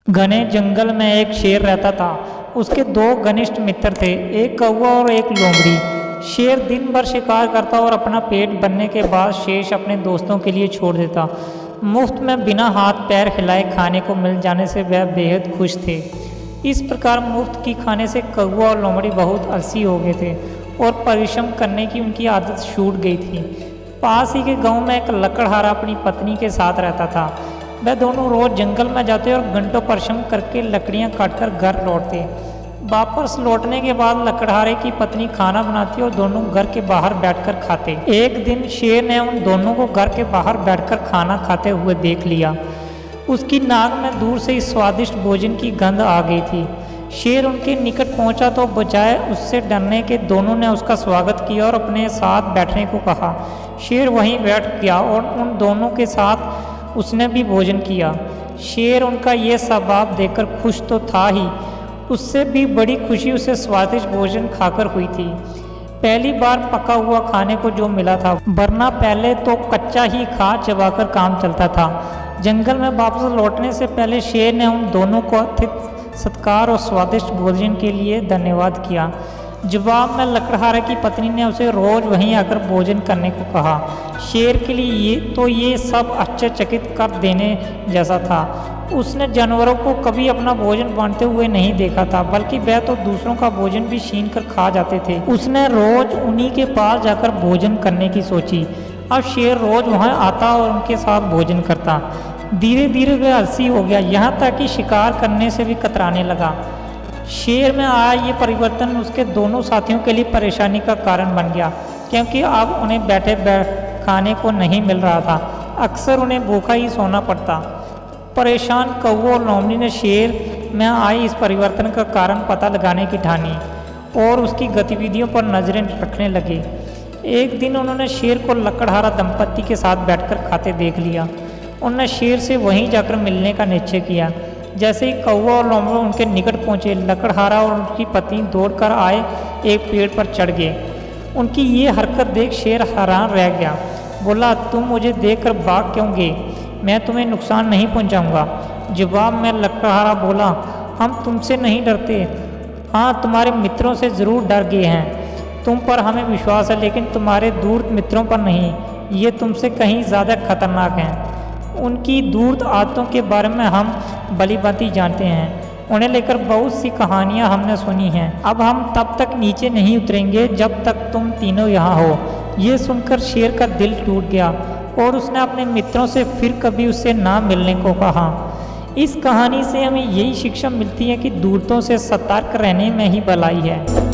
घने जंगल में एक शेर रहता था। उसके दो घनिष्ठ मित्र थे, एक कौवा और एक लोमड़ी। शेर दिन भर शिकार करता और अपना पेट भरने के बाद शेष अपने दोस्तों के लिए छोड़ देता। मुफ्त में बिना हाथ पैर हिलाए खाने को मिल जाने से वह बेहद खुश थे। इस प्रकार मुफ्त की खाने से कौवा और लोमड़ी बहुत आलसी हो गए थे और परिश्रम करने की उनकी आदत छूट गई थी। पास ही के गांव में एक लकड़हारा अपनी पत्नी के साथ रहता था। वह दोनों रोज जंगल में जाते और घंटों परिश्रम करके लकड़ियां काटकर घर लौटते। वापस लौटने के बाद लकड़हारे की पत्नी खाना बनाती और दोनों घर के बाहर बैठकर खाते। एक दिन शेर ने उन दोनों को घर के बाहर बैठकर खाना खाते हुए देख लिया। उसकी नाक में दूर से ही स्वादिष्ट भोजन की गंध आ गई थी। शेर उनके निकट पहुंचा तो बजाय उससे डरने के दोनों ने उसका स्वागत किया और अपने साथ बैठने को कहा। शेर वहीं बैठ गया और उन दोनों के साथ उसने भी भोजन किया। शेर उनका ये स्वभाव देखकर खुश तो था ही, उससे भी बड़ी खुशी उसे स्वादिष्ट भोजन खाकर हुई थी। पहली बार पका हुआ खाने को जो मिला था, वरना पहले तो कच्चा ही खा चबाकर काम चलता था। जंगल में वापस लौटने से पहले शेर ने उन दोनों को आतिथ्य सत्कार और स्वादिष्ट भोजन के लिए धन्यवाद किया। जवाब में लकड़हारे की पत्नी ने उसे रोज वहीं आकर भोजन करने को कहा। शेर के लिए ये सब आश्चर्यचकित कर देने जैसा था। उसने जानवरों को कभी अपना भोजन बांटते हुए नहीं देखा था, बल्कि वह तो दूसरों का भोजन भी छीन कर खा जाते थे। उसने रोज उन्हीं के पास जाकर भोजन करने की सोची। अब शेर रोज वहां आता और उनके साथ भोजन करता। धीरे धीरे वह आलसी हो गया, यहाँ तक कि शिकार करने से भी कतराने लगा। शेर में आया ये परिवर्तन उसके दोनों साथियों के लिए परेशानी का कारण बन गया, क्योंकि अब उन्हें बैठे खाने को नहीं मिल रहा था। अक्सर उन्हें भूखा ही सोना पड़ता। परेशान कौवा और लोमड़ी ने शेर में आए इस परिवर्तन का कारण पता लगाने की ठानी और उसकी गतिविधियों पर नजरें रखने लगे। एक दिन उन्होंने शेर को लकड़हारा दंपत्ति के साथ बैठकर खाते देख लिया। उन्होंने शेर से वहीं जाकर मिलने का निश्चय किया। जैसे ही कौवा और लोमड़ी उनके निकट पहुंचे, लकड़हारा और उनकी पत्नी दौड़कर आए एक पेड़ पर चढ़ गए। उनकी ये हरकत देख शेर हैरान रह गया। बोला, तुम मुझे देखकर भाग क्यों गए? मैं तुम्हें नुकसान नहीं पहुंचाऊंगा। जवाब में लकड़हारा बोला, हम तुमसे नहीं डरते। हाँ, तुम्हारे मित्रों से ज़रूर डर गए हैं। तुम पर हमें विश्वास है, लेकिन तुम्हारे दूर मित्रों पर नहीं। ये तुमसे कहीं ज़्यादा खतरनाक हैं। उनकी दूर आदतों के बारे में हम भली-भांति जानते हैं। उन्हें लेकर बहुत सी कहानियां हमने सुनी हैं। अब हम तब तक नीचे नहीं उतरेंगे जब तक तुम तीनों यहाँ हो। ये सुनकर शेर का दिल टूट गया और उसने अपने मित्रों से फिर कभी उससे ना मिलने को कहा। इस कहानी से हमें यही शिक्षा मिलती है कि दूरतों से सतर्क रहने में ही भलाई है।